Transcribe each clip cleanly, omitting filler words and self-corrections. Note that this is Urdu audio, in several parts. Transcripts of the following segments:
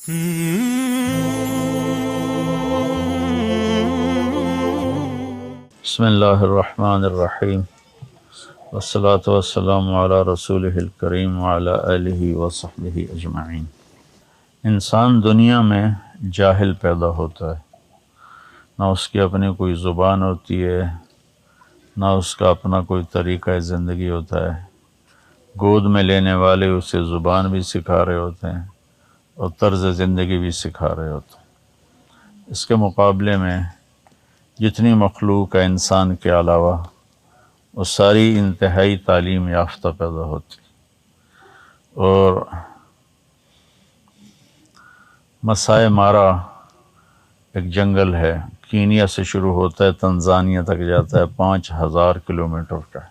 بسم اللہ الرحمن الرحیم والصلاة والسلام علی رسولہ الکریم وعلی آلہ وصحبہ اجمعین۔ انسان دنیا میں جاہل پیدا ہوتا ہے، نہ اس کی اپنی کوئی زبان ہوتی ہے، نہ اس کا اپنا کوئی طریقہ زندگی ہوتا ہے۔ گود میں لینے والے اسے زبان بھی سکھا رہے ہوتے ہیں اور طرز زندگی بھی سکھا رہے ہوتے ہیں۔ اس کے مقابلے میں جتنی مخلوق ہے انسان کے علاوہ، وہ ساری انتہائی تعلیم یافتہ پیدا ہوتی، اور مسائے مارا ایک جنگل ہے، کینیا سے شروع ہوتا ہے، تنزانیہ تک جاتا ہے، 5000 کلومیٹر کا ہے۔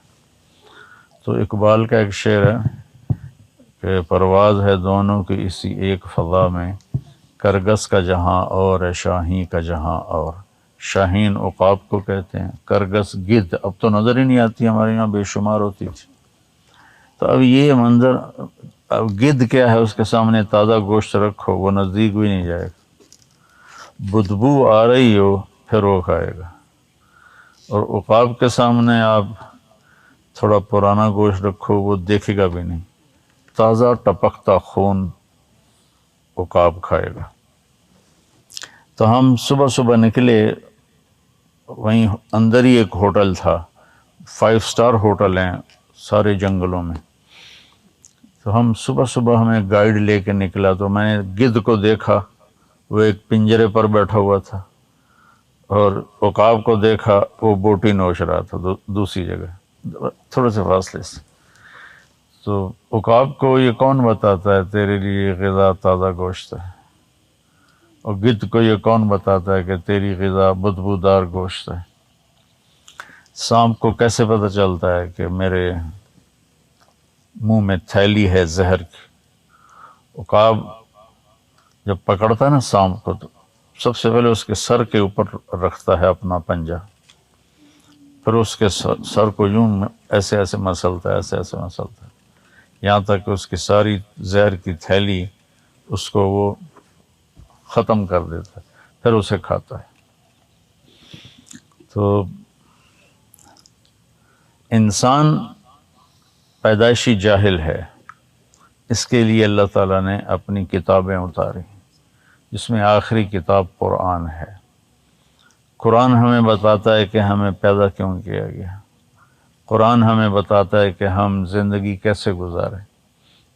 تو اقبال کا ایک شعر ہے کہ پرواز ہے دونوں کی اسی ایک فضا میں، کرگس کا جہاں اور ہے شاہین کا جہاں اور۔ شاہین عقاب کو کہتے ہیں، کرگس گدھ، اب تو نظر ہی نہیں آتی، ہمارے یہاں بے شمار ہوتی تھی۔ تو اب یہ منظر، اب گدھ کیا ہے، اس کے سامنے تازہ گوشت رکھو وہ نزدیک بھی نہیں جائے گا، بدبو آ رہی ہو پھر وہ کھائے گا۔ اور عقاب کے سامنے آپ تھوڑا پرانا گوشت رکھو وہ دیکھے گا بھی نہیں، تازہ ٹپکتا خون عقاب کھائے گا۔ تو ہم صبح صبح نکلے، وہیں اندر ہی ایک ہوٹل تھا، 5 اسٹار ہوٹل ہیں سارے جنگلوں میں۔ تو ہم صبح صبح ہمیں گائیڈ لے کے نکلا، تو میں نے گدھ کو دیکھا، وہ ایک پنجرے پر بیٹھا ہوا تھا، اور عقاب کو دیکھا وہ بوٹی نوش رہا تھا دوسری جگہ تھوڑے سے فاصلے سے۔ تو عقاب کو یہ کون بتاتا ہے تیرے لیے غذا تازہ گوشت ہے، اور گدھ کو یہ کون بتاتا ہے کہ تیری غذا بدبودار گوشت ہے۔ سانپ کو کیسے پتہ چلتا ہے کہ میرے منہ میں تھیلی ہے زہر کی۔ عقاب جب پکڑتا ہے نا سانپ کو، تو سب سے پہلے اس کے سر کے اوپر رکھتا ہے اپنا پنجہ، پھر اس کے سر کو یوں ایسے ایسے مسلتا ہے، ایسے ایسے مسلتا ہے، یہاں تک کہ اس کی ساری زہر کی تھیلی اس کو وہ ختم کر دیتا ہے، پھر اسے کھاتا ہے۔ تو انسان پیدائشی جاہل ہے، اس کے لیے اللہ تعالیٰ نے اپنی کتابیں اتاری، جس میں آخری کتاب قرآن ہے۔ قرآن ہمیں بتاتا ہے کہ ہمیں پیدا کیوں کیا گیا، قرآن ہمیں بتاتا ہے کہ ہم زندگی کیسے گزاریں،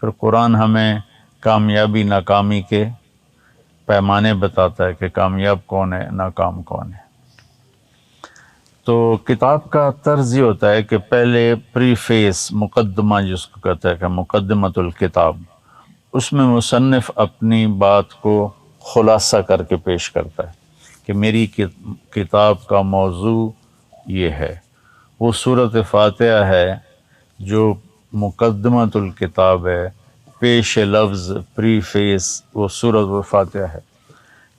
پھر قرآن ہمیں کامیابی ناکامی کے پیمانے بتاتا ہے کہ کامیاب کون ہے، ناکام کون ہے۔ تو کتاب کا طرز یہ ہوتا ہے کہ پہلے پری فیس، مقدمہ جس کو کہتا ہے کہ مقدمۃ الکتاب، اس میں مصنف اپنی بات کو خلاصہ کر کے پیش کرتا ہے کہ میری کتاب کا موضوع یہ ہے۔ وہ سورۃ فاتحہ ہے جو مقدمۃ الکتاب ہے، پیش لفظ، پری فیس، وہ سورۃ فاتحہ ہے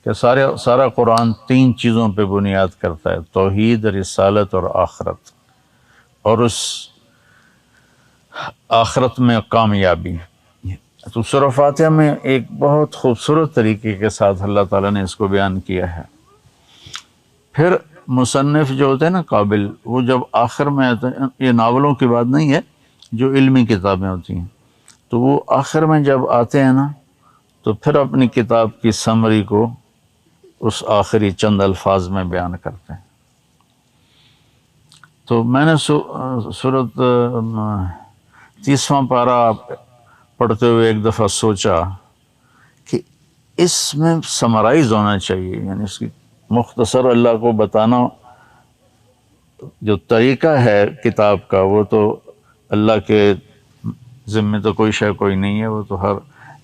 کہ سارا قرآن 3 چیزوں پہ بنیاد کرتا ہے: توحید، رسالت اور آخرت، اور اس آخرت میں کامیابی۔ تو سورۃ فاتحہ میں ایک بہت خوبصورت طریقے کے ساتھ اللہ تعالیٰ نے اس کو بیان کیا ہے۔ پھر مصنف جو ہوتے ہیں نا قابل، وہ جب آخر میں آتے ہیں، یہ ناولوں کی بات نہیں ہے، جو علمی کتابیں ہوتی ہیں، تو وہ آخر میں جب آتے ہیں نا، تو پھر اپنی کتاب کی سمری کو اس آخری چند الفاظ میں بیان کرتے ہیں۔ تو میں نے سورۃ 30واں پارہ پڑھتے ہوئے ایک دفعہ سوچا کہ اس میں سمرائز ہونا چاہیے، یعنی اس کی مختصر اللہ کو بتانا، جو طریقہ ہے کتاب کا وہ تو اللہ کے ذمے تو کوئی شے کوئی نہیں ہے، وہ تو ہر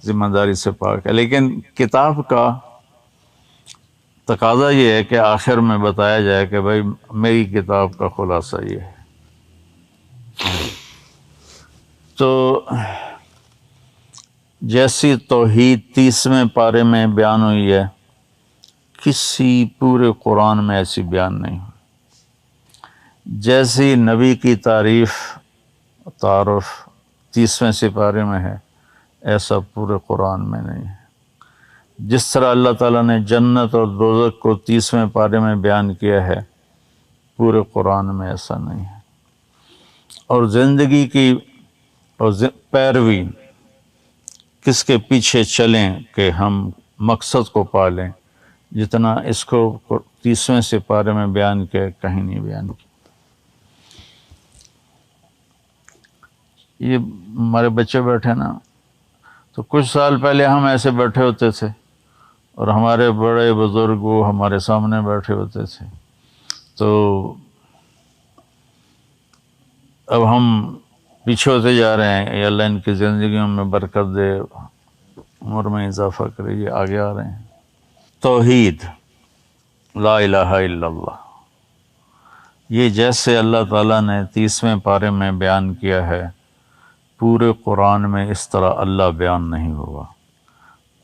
ذمہ داری سے پاک ہے، لیکن کتاب کا تقاضا یہ ہے کہ آخر میں بتایا جائے کہ بھائی میری کتاب کا خلاصہ یہ ہے۔ تو جیسی توحید 30ویں پارے میں بیان ہوئی ہے، کسی پورے قرآن میں ایسی بیان نہیں ہوئی۔ جیسی نبی کی تعارف 30ویں سپارے میں ہے، ایسا پورے قرآن میں نہیں ہے۔ جس طرح اللہ تعالیٰ نے جنت اور دوزخ کو 30ویں پارے میں بیان کیا ہے، پورے قرآن میں ایسا نہیں ہے۔ اور زندگی کی اور پیروی کس کے پیچھے چلیں کہ ہم مقصد کو پالیں، جتنا اس کو 30ویں سپارے میں بیان کیا کہیں نہیں بیان کیا۔ یہ ہمارے بچے بیٹھے نا، تو کچھ سال پہلے ہم ایسے بیٹھے ہوتے تھے اور ہمارے بڑے بزرگ وہ ہمارے سامنے بیٹھے ہوتے تھے، تو اب ہم پیچھے ہوتے جا رہے ہیں۔ یا اللہ ان کی زندگیوں میں برکت دے، عمر میں اضافہ کرے، یہ آگے آ رہے ہیں۔ توحید، لا الہ الا اللہ، یہ جیسے اللہ تعالیٰ نے 30ویں پارے میں بیان کیا ہے، پورے قرآن میں اس طرح اللہ بیان نہیں ہوا۔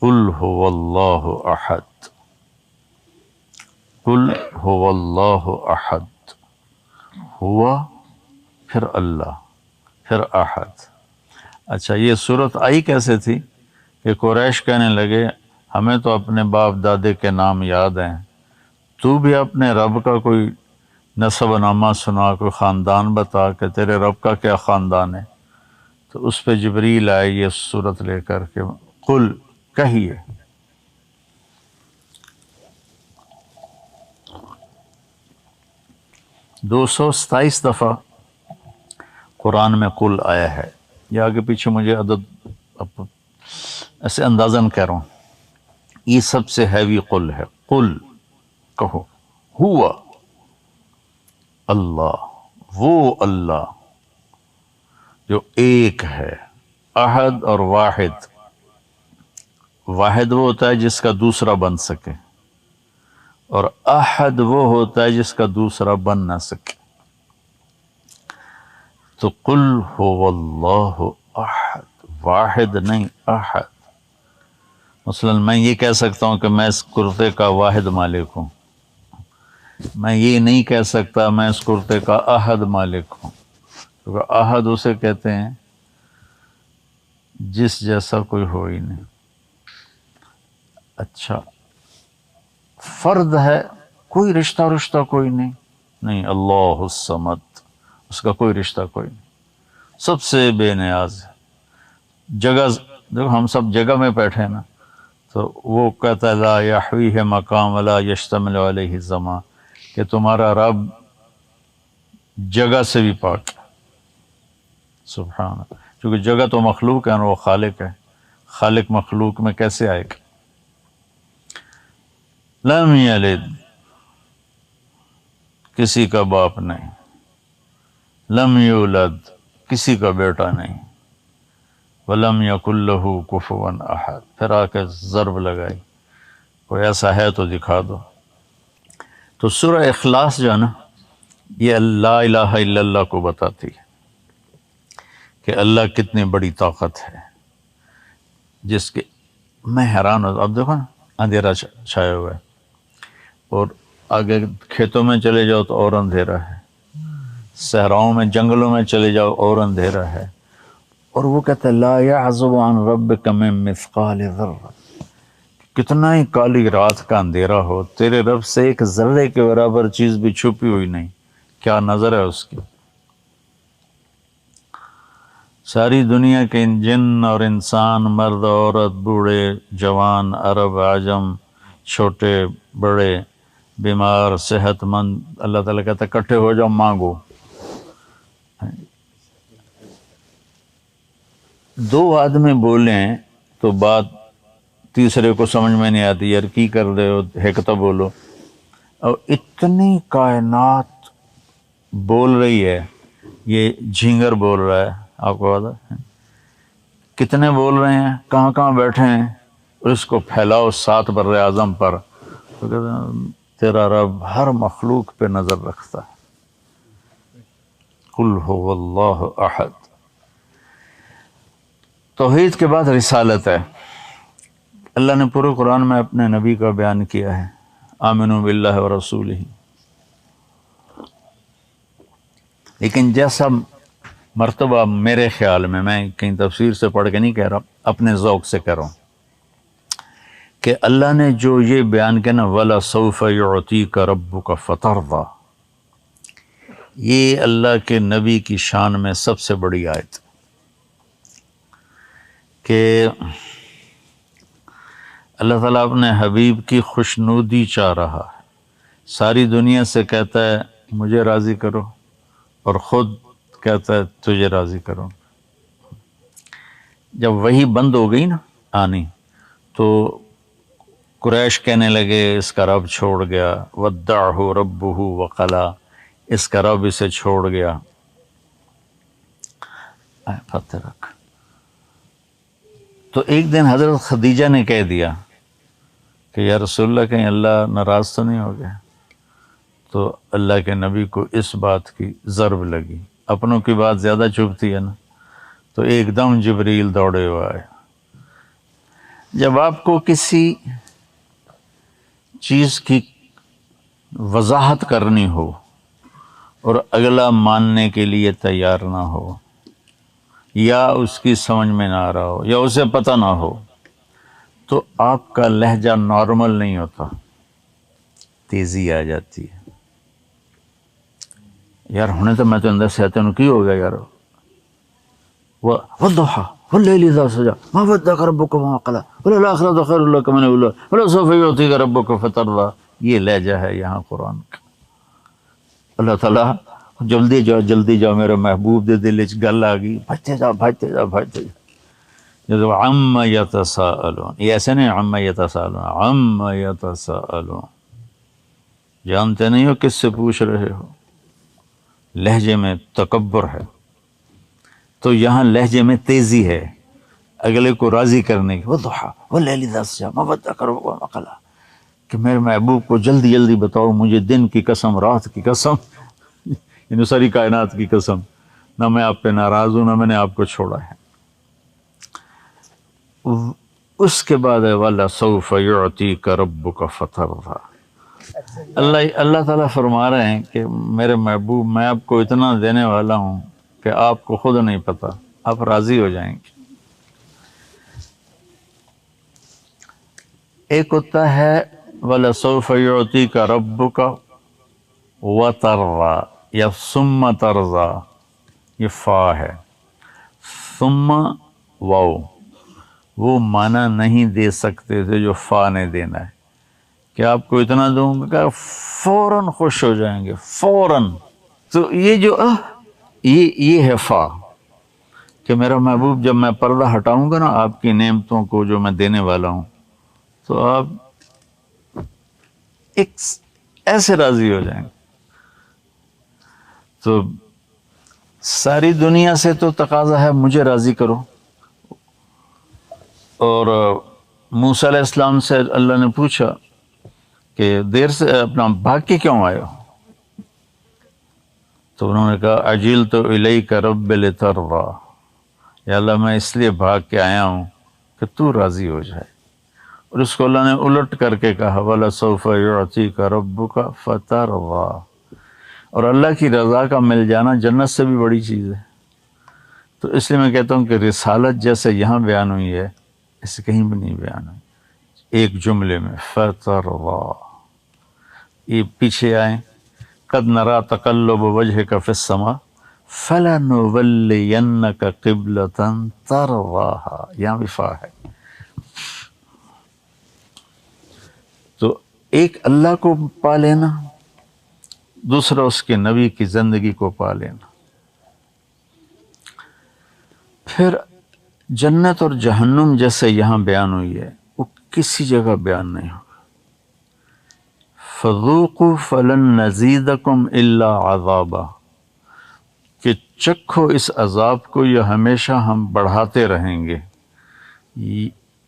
قل هو اللہ احد، قل هو اللہ احد، ہوا پھر اللہ پھر احد۔ اچھا، یہ صورت آئی کیسے تھی کہ قریش کہنے لگے ہمیں تو اپنے باپ دادے کے نام یاد ہیں، تو بھی اپنے رب کا کوئی نسب نامہ سنا، کوئی خاندان بتا کہ تیرے رب کا کیا خاندان ہے۔ تو اس پہ جبریل آئے یہ صورت لے کر کے قل، کہیے۔ دو سو 27 دفعہ قرآن میں قل آیا ہے۔ یہ آگے پیچھے مجھے عدد ایسے اندازاً کہہ رہا ہوں، یہ سب سے ہیوی قل ہے۔ قل، کہو، ہوا اللہ، وہ اللہ جو ایک ہے، احد اور واحد۔ واحد وہ ہوتا ہے جس کا دوسرا بن سکے، اور احد وہ ہوتا ہے جس کا دوسرا بن نہ سکے۔ تو قل هو اللہ احد، واحد نہیں احد۔ مثلا میں یہ کہہ سکتا ہوں کہ میں اس کرتے کا واحد مالک ہوں، میں یہ نہیں کہہ سکتا میں اس کرتے کا احد مالک ہوں، کیونکہ احد اسے کہتے ہیں جس جیسا کوئی ہو ہی نہیں۔ اچھا، فرد ہے، کوئی رشتہ کوئی نہیں، اللہ الصمد، اس کا کوئی رشتہ کوئی نہیں، سب سے بے نیاز ہے۔ جگہ، دیکھو ہم سب جگہ میں بیٹھے نا، تو وہ کہتا ہے لا یحویہ مقام ولا یشتمل علیہ زمان، کہ تمہارا رب جگہ سے بھی پاک ہے، سبحان اللہ۔ کیونکہ جگہ تو مخلوق ہے اور وہ خالق ہے، خالق مخلوق میں کیسے آئے گا؟ لم یلد، کسی کا باپ نہیں، لم یولد، کسی کا بیٹا نہیں، ولم یکن لہ کفوا احد، پھر آ کے ضرب لگائی، کوئی ایسا ہے تو دکھا دو۔ تو سورہ اخلاص جو ہے نا، یہ لا الہ الا اللہ کو بتاتی ہے کہ اللہ کتنی بڑی طاقت ہے، جس کے میں حیران ہوں۔ اب دیکھو نا، اندھیرا چھایا ہوا ہے، اور آگے کھیتوں میں چلے جاؤ تو اور اندھیرا ہے، صحراؤں میں جنگلوں میں چلے جاؤ اور اندھیرا ہے، اور وہ کہتا ہے لا یعزب عن ربک من مثقال ذرہ، کتنا ہی کالی رات کا اندھیرا ہو، تیرے رب سے ایک ذرے کے برابر چیز بھی چھپی ہوئی نہیں، کیا نظر ہے اس کی۔ ساری دنیا کے جن اور انسان، مرد عورت، بوڑھے جوان، عرب عجم، چھوٹے بڑے، بیمار صحت مند، اللہ تعالیٰ کہتا ہے اکٹھے ہو جاؤ، مانگو۔ دو آدمی بولیں تو بات تیسرے کو سمجھ میں نہیں آتی، یار کی کر رہے ہو، ہیکتا بولو۔ اور اتنی کائنات بول رہی ہے، یہ جھینگر بول رہا ہے، آپ کو پتا ہے کتنے بول رہے ہیں، کہاں کہاں بیٹھے ہیں، اور اس کو پھیلاؤ 7 بر اعظم پر، تو کہتے ہیں تیرا رب ہر مخلوق پہ نظر رکھتا ہے۔ قل هو اللہ احد۔ توحید کے بعد رسالت ہے۔ اللہ نے پورے قرآن میں اپنے نبی کا بیان کیا ہے، آمنوا باللہ ورسولہ، لیکن جیسا مرتبہ میرے خیال میں کہیں تفسیر سے پڑھ کے نہیں کہہ رہا، اپنے ذوق سے کہہ رہا ہوں، کہ اللہ نے جو یہ بیان کیا نا وَلَسَوْفَ يُعْطِيكَ رَبُّكَ فَتَرْضَى، یہ اللہ کے نبی کی شان میں سب سے بڑی آیت کہ اللہ تعالیٰ اپنے حبیب کی خوشنودی چاہ رہا ہے، ساری دنیا سے کہتا ہے مجھے راضی کرو، اور خود کہتا ہے تجھے راضی کرو۔ جب وہی بند ہو گئی نا آنی، تو قریش کہنے لگے اس کا رب چھوڑ گیا، وَدَّعْهُ رَبُّهُ وَقَلَا، اس کا رب اسے چھوڑ گیا۔ پتہ رکھ تو ایک دن حضرت خدیجہ نے کہہ دیا کہ یا رسول اللہ کہیں اللہ ناراض تو نہیں ہو گیا؟ تو اللہ کے نبی کو اس بات کی ضرب لگی، اپنوں کی بات زیادہ چبھتی ہے نا، تو ایک دم جبریل دوڑے ہوئے آئے۔ جب آپ کو کسی چیز کی وضاحت کرنی ہو اور اگلا ماننے کے لیے تیار نہ ہو، یا اس کی سمجھ میں نہ آ رہا ہو، یا اسے پتہ نہ ہو، تو آپ کا لہجہ نارمل نہیں ہوتا، تیزی آ جاتی ہے۔ یار ہونے تو میں تو اندر سے آتے ہوں کی ہو گیا یار، وَالضُّحَىٰ وَاللَّيْلِ إِذَا سَجَىٰ مَا وَدَّعَكَ رَبُّكَ وَمَا قَلَىٰ وَلَلْآخِرَةُ خَيْرٌ لَكَ مِنَ الْأُولَىٰ وَلَسَوْفَ يُعْطِيكَ رَبُّكَ فَتَرْضَىٰ، یہ لہجہ ہے یہاں قرآن کا۔ اللہ تعالیٰ جلدی جاؤ میرے محبوب دے دل وچ گل آ گئی، بھجتے جاؤ۔ جب عَمَّ يَتَسَاءَلُونَ، یہ ایسے نہیں عَمَّ يَتَسَاءَلُونَ، عَمَّ يَتَسَاءَلُونَ، جانتے نہیں ہو کس سے پوچھ رہے ہو۔ لہجے میں تکبر ہے، تو یہاں لہجے میں تیزی ہے، اگلے کو راضی کرنے کی۔ وَالضُّحَىٰ وَاللَّيْلِ إِذَا سَجَىٰ مَا وَدَّعَكَ رَبُّكَ وَمَا قَلَىٰ، کہ میرے محبوب کو جلدی بتاؤ مجھے دن کی قسم، رات کی قسم، یعنی ساری کائنات کی قسم، نہ میں آپ پہ ناراض ہوں، نہ میں نے آپ کو چھوڑا ہے۔ اس کے بعد وَلَسَوْفَ يُعْطِيكَ رَبُّكَ فَتَرْضَىٰ، اللہ تعالیٰ فرما رہے ہیں کہ میرے محبوب میں آپ کو اتنا دینے والا ہوں کہ آپ کو خود نہیں پتہ، آپ راضی ہو جائیں گے۔ ایک ہوتا ہے وَلَسَوْفَ يُعْطِيكَ رَبُّكَ وَتَرْضَىٰ یا ثُمَّ تَرْضَىٰ، یہ فا ہے، ثم واو، وہ معنی نہیں دے سکتے تھے جو فا نے دینا ہے، کہ آپ کو اتنا دوں گا کہ فوراً خوش ہو جائیں گے، فوراً۔ تو یہ جو یہ ہے فا، کہ میرا محبوب جب میں پردہ ہٹاؤں گا نا آپ کی نعمتوں کو جو میں دینے والا ہوں، تو آپ ایک ایسے راضی ہو جائیں گے۔ تو ساری دنیا سے تو تقاضا ہے مجھے راضی کرو، اور موسیٰ علیہ السلام سے اللہ نے پوچھا کہ دیر سے اپنا بھاگ کے کیوں آئے ہو؟ تو انہوں نے کہا عجلت الیک رب لترضیٰ، یا اللہ میں اس لیے بھاگ کے آیا ہوں کہ تو راضی ہو جائے۔ اور اس کو اللہ نے الٹ کر کے کہا وَلَسَوْفَ يُعْطِيكَ رَبُّكَ فَتَرْضَىٰ، اور اللہ کی رضا کا مل جانا جنت سے بھی بڑی چیز ہے۔ تو اس لیے میں کہتا ہوں کہ رسالت جیسے یہاں بیان ہوئی ہے، اس سے کہیں بھی نہیں بیان ہوئی، ایک جملے میں فَتَرْضَىٰ۔ یہ پیچھے آئیں، قَدْ نَرَىٰ تَقَلُّبَ وَجْهِكَ فِي السَّمَاءِ فَلَنُوَلِّيَنَّكَ قِبْلَةً تَرْضَاهَا، یہاں بھی فا ہے۔ تو ایک اللہ کو پا لینا، دوسرا اس کے نبی کی زندگی کو پا لینا۔ پھر جنت اور جہنم جیسے یہاں بیان ہوئی ہے وہ کسی جگہ بیان نہیں ہوگا۔ فَذُوقُوا فَلَن نَّزِيدَكُمْ إِلَّا عَذَابًا، کہ چکھو اس عذاب کو، یہ ہمیشہ ہم بڑھاتے رہیں گے۔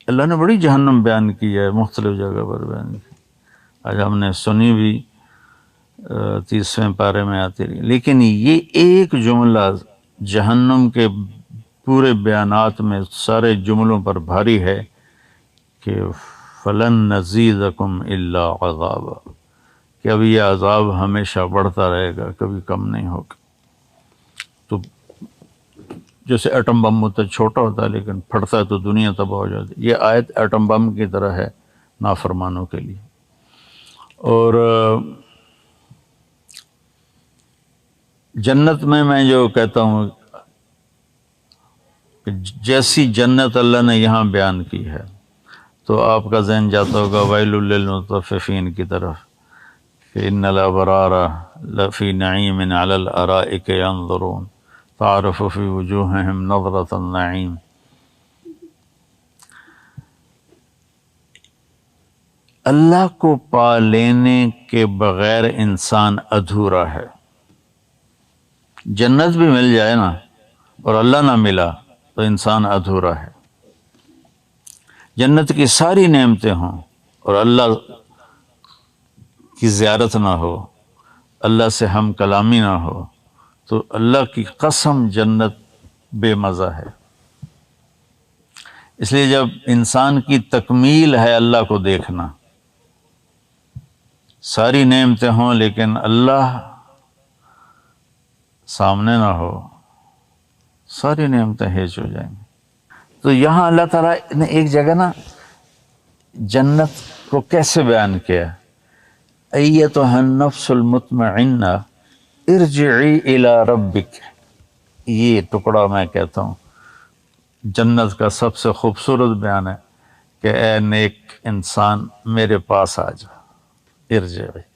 اللہ نے بڑی جہنم بیان کی ہے، مختلف جگہ پر بیان کی، آج ہم نے سنی بھی 30ویں پارے میں آتی رہی، لیکن یہ ایک جملہ جہنم کے پورے بیانات میں سارے جملوں پر بھاری ہے کہ فَلَن نَّزِيدَكُمْ إِلَّا عَذَابًا، کہ اب یہ عذاب ہمیشہ بڑھتا رہے گا، کبھی کم نہیں ہوگا۔ تو جیسے ایٹم بم ہوتا ہے، چھوٹا ہوتا ہے لیکن پھٹتا ہے تو دنیا تباہ ہو جاتی ہے، یہ آیت ایٹم بم کی طرح ہے، نافرمانوں کے لیے۔ اور جنت میں جو کہتا ہوں کہ جیسی جنت اللہ نے یہاں بیان کی ہے تو آپ کا ذہن جاتا ہوگا ویل للمطففین کی طرف کہ ان الابرار لفی نعیم علی الارائک ینظرون تعرف فی وجوہہم نظرۃ النعیم۔ اللہ کو پا لینے کے بغیر انسان ادھورا ہے۔ جنت بھی مل جائے نا اور اللہ نہ ملا تو انسان ادھورا ہے۔ جنت کی ساری نعمتیں ہوں اور اللہ کی زیارت نہ ہو، اللہ سے ہم کلامی نہ ہو، تو اللہ کی قسم جنت بے مزہ ہے۔ اس لیے جب انسان کی تکمیل ہے اللہ کو دیکھنا، ساری نعمتیں ہوں لیکن اللہ سامنے نہ ہو، ساری نعمتیں ہیچ ہو جائیں گی۔ تو یہاں اللہ تعالیٰ نے ایک جگہ نا جنت کو کیسے بیان کیا، ایتھا النفس المطمئنہ ارجعی الی ربک، یہ ٹکڑا میں کہتا ہوں جنت کا سب سے خوبصورت بیان ہے کہ اے نیک انسان میرے پاس آ جا، ارجعی۔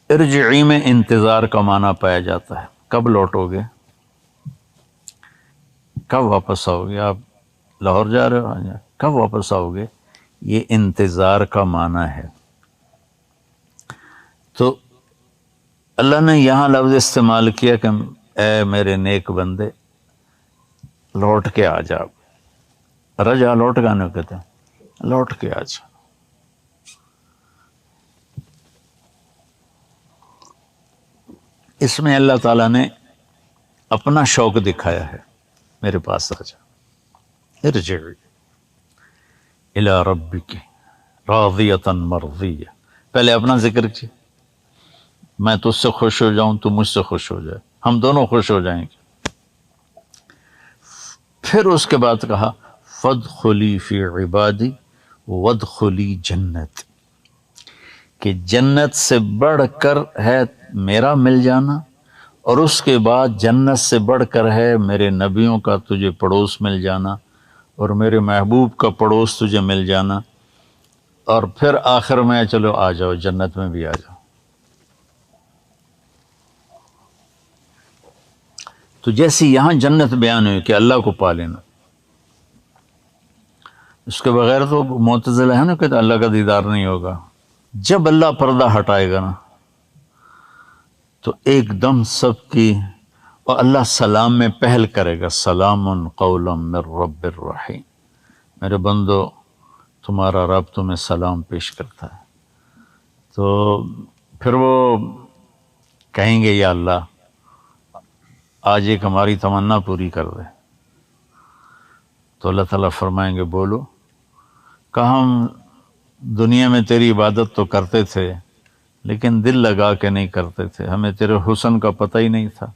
ارجعی میں انتظار کا معنی پایا جاتا ہے، کب لوٹو گے، کب واپس آؤ گے، آپ لاہور جا رہے ہو، کب واپس آؤ گے، یہ انتظار کا معنی ہے۔ تو اللہ نے یہاں لفظ استعمال کیا کہ اے میرے نیک بندے لوٹ کے آ جا، رجا لوٹ گانے کہتے ہیں، لوٹ کے آ جا۔ اس میں اللہ تعالیٰ نے اپنا شوق دکھایا ہے، میرے پاس آ جا، ارجعی الی ربک راضیۃ مرضیہ۔ پہلے اپنا ذکر کیا، میں تجھ سے خوش ہو جاؤں تو مجھ سے خوش ہو جائے، ہم دونوں خوش ہو جائیں گے۔ پھر اس کے بعد کہا فادخلی فی عبادی وادخلی جنت، کہ جنت سے بڑھ کر ہے میرا مل جانا، اور اس کے بعد جنت سے بڑھ کر ہے میرے نبیوں کا تجھے پڑوس مل جانا، اور میرے محبوب کا پڑوس تجھے مل جانا، اور پھر آخر میں چلو آ جاؤ جنت میں بھی آ جاؤ۔ تو جیسی یہاں جنت بیان ہوئی کہ اللہ کو پا لینا، اس کے بغیر تو معتزلہ ہے نا کہ اللہ کا دیدار نہیں ہوگا۔ جب اللہ پردہ ہٹائے گا نا تو ایک دم سب کی، اور اللہ سلام میں پہل کرے گا، سلام قولا من رب الرحیم، میرے بندو تمہارا رب تمہیں سلام پیش کرتا ہے۔ تو پھر وہ کہیں گے یا اللہ آج ایک ہماری تمنا پوری کر دے، تو اللہ تعالیٰ فرمائیں گے بولو، کہا ہم دنیا میں تیری عبادت تو کرتے تھے لیکن دل لگا کے نہیں کرتے تھے، ہمیں تیرے حسن کا پتہ ہی نہیں تھا۔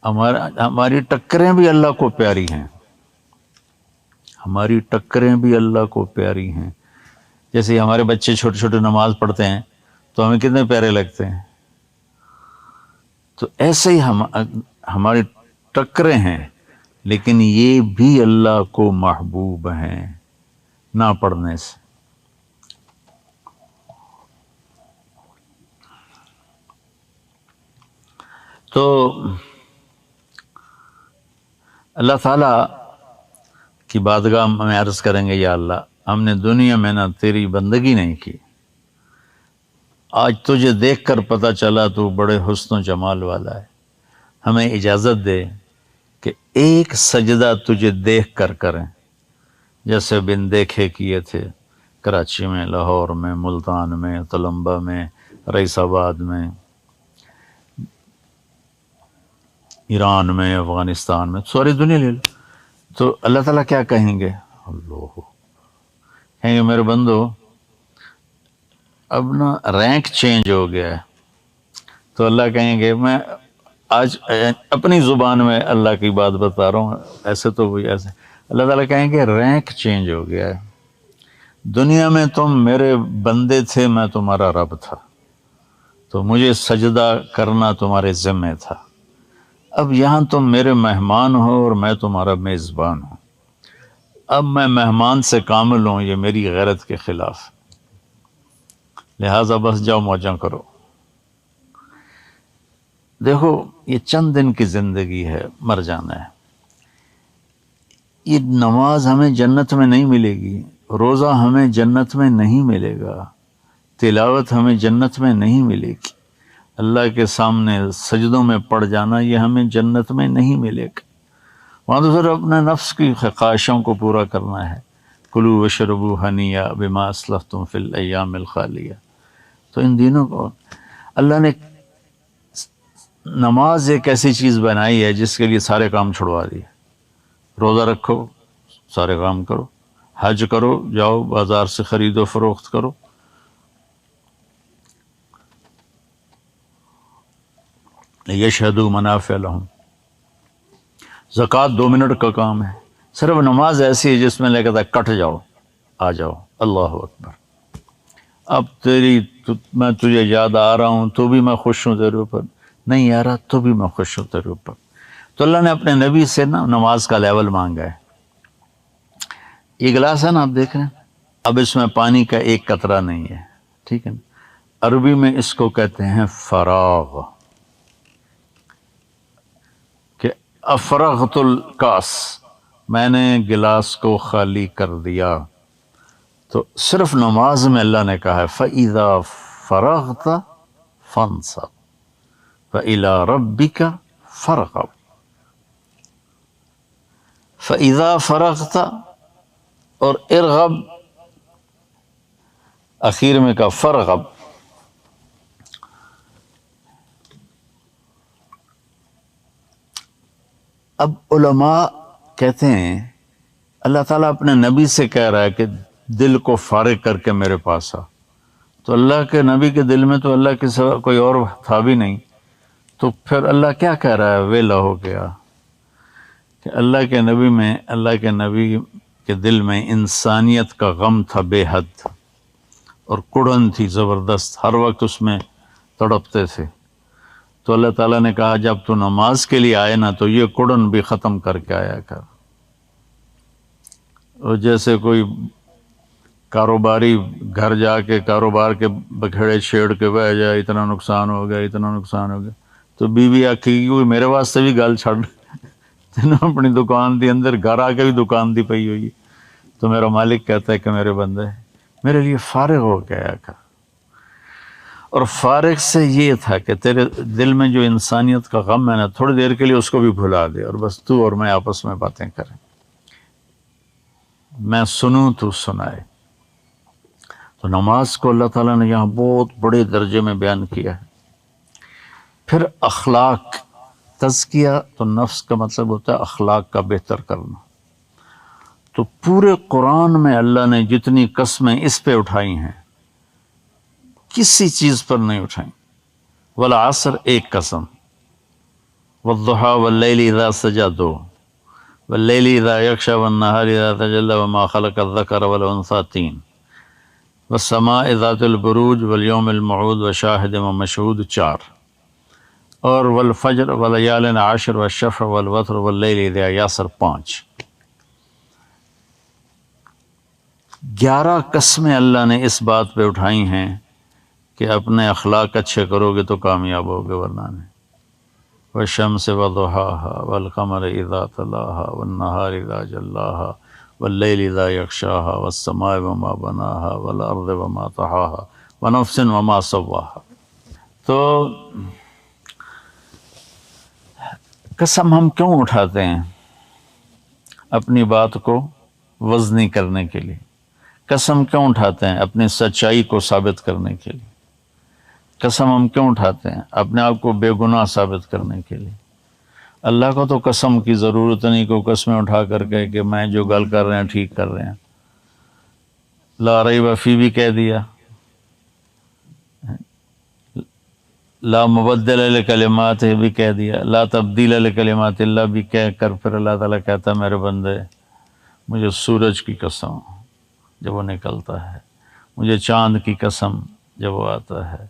ہماری ٹکریں بھی اللہ کو پیاری ہیں، ہماری ٹکریں بھی اللہ کو پیاری ہیں۔ جیسے ہمارے بچے چھوٹے چھوٹے نماز پڑھتے ہیں تو ہمیں کتنے پیارے لگتے ہیں، تو ایسے ہی ہماری ٹکریں ہیں، لیکن یہ بھی اللہ کو محبوب ہیں نہ پڑھنے سے۔ تو اللہ تعالیٰ کی بارگاہ میں عرض کریں گے یا اللہ ہم نے دنیا میں نہ تیری بندگی نہیں کی، آج تجھے دیکھ کر پتہ چلا تو بڑے حسن و جمال والا ہے، ہمیں اجازت دے کہ ایک سجدہ تجھے دیکھ کر کریں، جیسے بن دیکھے کیے تھے کراچی میں، لاہور میں، ملتان میں، تلمبہ میں، رئیس آباد میں، ایران میں، افغانستان میں، ساری دنیا لے لو۔ تو اللہ تعالیٰ کیا کہیں گے، اللہ کہیں گے میرے بندو اب نا رینک چینج ہو گیا ہے، تو اللہ کہیں گے میں آج اپنی زبان میں اللہ کی بات بتا رہا ہوں، ایسے تو وہی ایسے اللہ تعالیٰ کہیں گے رینک چینج ہو گیا ہے، دنیا میں تم میرے بندے تھے، میں تمہارا رب تھا، تو مجھے سجدہ کرنا تمہارے ذمہ تھا، اب یہاں تم میرے مہمان ہو اور میں تمہارا میزبان ہوں، اب میں مہمان سے کامل ہوں، یہ میری غیرت کے خلاف، لہٰذا بس جاؤ موجاں کرو۔ دیکھو یہ چند دن کی زندگی ہے، مر جانا ہے۔ یہ نماز ہمیں جنت میں نہیں ملے گی، روزہ ہمیں جنت میں نہیں ملے گا، تلاوت ہمیں جنت میں نہیں ملے گی، اللہ کے سامنے سجدوں میں پڑ جانا یہ ہمیں جنت میں نہیں ملے گا۔ وہاں تو صرف اپنے نفس کی خواہشوں کو پورا کرنا ہے، کلوا واشربوا ہنیئا بما اسلفتم فی الایام الخالیہ۔ تو ان دنوں کو اللہ نے نماز ایک ایسی چیز بنائی ہے جس کے لیے سارے کام چھڑوا دیے، روزہ رکھو، سارے کام کرو، حج کرو، جاؤ بازار سے خرید و فروخت کرو، یشہدوا منافع لہم، زکوٰۃ 2 منٹ کا کام ہے، صرف نماز ایسی ہے جس میں لے کہتا ہے کٹ جاؤ، آ جاؤ، اللہ اکبر، اب میں تجھے یاد آ رہا ہوں تو بھی میں خوش ہوں تیرے اوپر، نہیں آ رہا تو بھی میں خوش ہوں تیرے اوپر۔ تو اللہ نے اپنے نبی سے نا نماز کا لیول مانگا ہے۔ یہ گلاس ہے نا آپ دیکھ رہے ہیں، اب اس میں پانی کا ایک قطرہ نہیں ہے، ٹھیک ہے نا، عربی میں اس کو کہتے ہیں فراغ، کہ افرغت الکاس، میں نے گلاس کو خالی کر دیا۔ تو صرف نماز میں اللہ نے کہا ہے فَإِذَا فَرَغْتَ فَانْصَبْ وَإِلَىٰ رَبِّكَ فَارْغَب۔ فَإِذَا فَرَغْتَ اور ارغب اخیر میں کا فرغب۔ اب علماء کہتے ہیں اللہ تعالیٰ اپنے نبی سے کہہ رہا ہے کہ دل کو فارغ کر کے میرے پاس آ، تو اللہ کے نبی کے دل میں تو اللہ کے سوا کوئی اور تھا بھی نہیں، تو پھر اللہ کیا کہہ رہا ہے؟ ویلا ہو گیا کہ اللہ کے نبی میں، اللہ کے نبی کے دل میں انسانیت کا غم تھا بے حد، اور کڑن تھی زبردست، ہر وقت اس میں تڑپتے تھے۔ تو اللہ تعالیٰ نے کہا جب تو نماز کے لیے آئے نا تو یہ کڑن بھی ختم کر کے آیا کر۔ اور جیسے کوئی کاروباری گھر جا کے کاروبار کے بکھیڑے چھیڑ کے بہ جائے، اتنا نقصان ہو گیا، اتنا نقصان ہو گیا، تو بیوی آکھے گی کوئی میرے واسطے بھی گل چھڑ، تینوں اپنی دکان دی اندر گھر آ کے بھی دکان دی پئی ہوئی، تو میرا مالک کہتا ہے کہ میرے بندے میرے لیے فارغ ہو گیا کر۔ اور فارغ سے یہ تھا کہ تیرے دل میں جو انسانیت کا غم ہے نا، تھوڑی دیر کے لیے اس کو بھی بھلا دے، اور بس تو اور میں آپس میں باتیں کریں، میں سنوں تو سنائے۔ تو نماز کو اللہ تعالیٰ نے یہاں بہت بڑے درجے میں بیان کیا ہے۔ پھر اخلاق، تزکیہ تو نفس کا مطلب ہوتا ہے اخلاق کا بہتر کرنا۔ تو پورے قرآن میں اللہ نے جتنی قسمیں اس پہ اٹھائی ہیں کسی چیز پر نہیں اٹھائیں۔ والعصر ایک قسم، والضحى واللیل اذا سجى 2، واللیل اذا یغشى والنہار اذا تجلی وما خلق الذکر والانثى 3، والسماء ذات البروج والیوم الموعود وشاہد ومشہود 4، اور والفجر ولیال عشر والشفع والوتر واللیل اذا یسر 5۔ 11 قسمیں اللہ نے اس بات پہ اٹھائی ہیں کہ اپنے اخلاق اچھے کرو گے تو کامیاب ہوگے، ورنہ نہیں۔ والشمس وضحاها والقمر اذا تلاها والنہار اذا جلاها واللیل اذا یغشاها والسماء وما بناها والارض وما طحاها ونفس وما سواها۔ تو قسم ہم کیوں اٹھاتے ہیں؟ اپنی بات کو وزنی کرنے کے لیے۔ قسم کیوں اٹھاتے ہیں؟ اپنی سچائی کو ثابت کرنے کے لیے۔ قسم ہم کیوں اٹھاتے ہیں؟ اپنے آپ کو بے گناہ ثابت کرنے کے لیے۔ اللہ کو تو قسم کی ضرورت نہیں، کو قسمیں اٹھا کر کے کہ میں جو گل کر رہے ہیں ٹھیک کر رہے ہیں۔ لا ریب فیہ بھی کہہ دیا، لا مبدل لکلمات بھی کہہ دیا، لا تبدیل لکلمات اللہ بھی کہہ کر پھر اللہ تعالیٰ کہتا ہے میرے بندے مجھے سورج کی قسم جب وہ نکلتا ہے، مجھے چاند کی قسم جب وہ آتا ہے،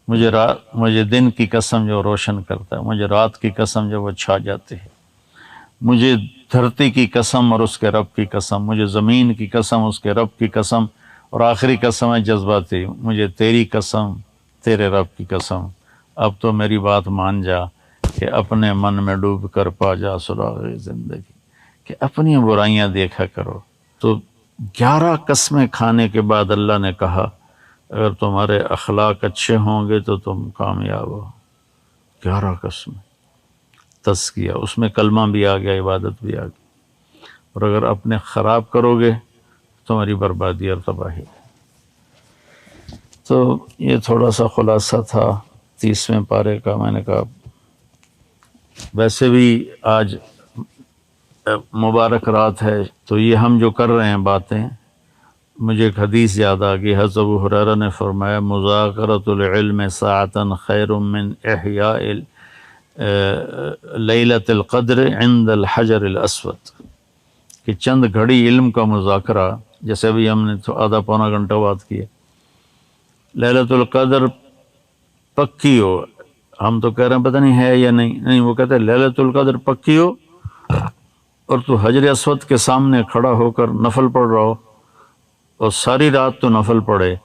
مجھے دن کی قسم جو روشن کرتا ہے، مجھے رات کی قسم جب وہ چھا جاتی ہے، مجھے دھرتی کی قسم اور اس کے رب کی قسم، مجھے زمین کی قسم اس کے رب کی قسم، اور آخری قسم ہے جذباتی، مجھے تیری قسم تیرے رب کی قسم، اب تو میری بات مان جا کہ اپنے من میں ڈوب کر پا جا سراغ زندگی، کہ اپنی برائیاں دیکھا کرو۔ تو 11 قسمیں کھانے کے بعد اللہ نے کہا اگر تمہارے اخلاق اچھے ہوں گے تو تم کامیاب ہو۔ 11 قسمیں تزکیہ، اس میں کلمہ بھی آ گیا، عبادت بھی آ گئی، اور اگر اپنے خراب کرو گے تمہاری بربادی اور تباہی۔ تو یہ تھوڑا سا خلاصہ تھا 30ویں پارے کا۔ میں نے کہا ویسے بھی آج مبارک رات ہے، تو یہ ہم جو کر رہے ہیں باتیں، مجھے ایک حدیث یاد آ گئی، حضرت ابو ہریرہ نے فرمایا مذاکرۃ العلم ساعۃ خیر من احیاء لیلۃ القدر عند الحجر الاسود، کہ چند گھڑی علم کا مذاکرہ، جیسے ابھی ہم نے تو آدھا پونا گھنٹہ بات کی ہے، لیلۃ القدر پکی ہو، ہم تو کہہ رہے ہیں پتہ نہیں ہے یا نہیں، وہ کہتے ہیں لیلۃ القدر پکی ہو اور تو حجر اسود کے سامنے کھڑا ہو کر نفل پڑھ رہا ہو، اور ساری رات تو نفل پڑھے،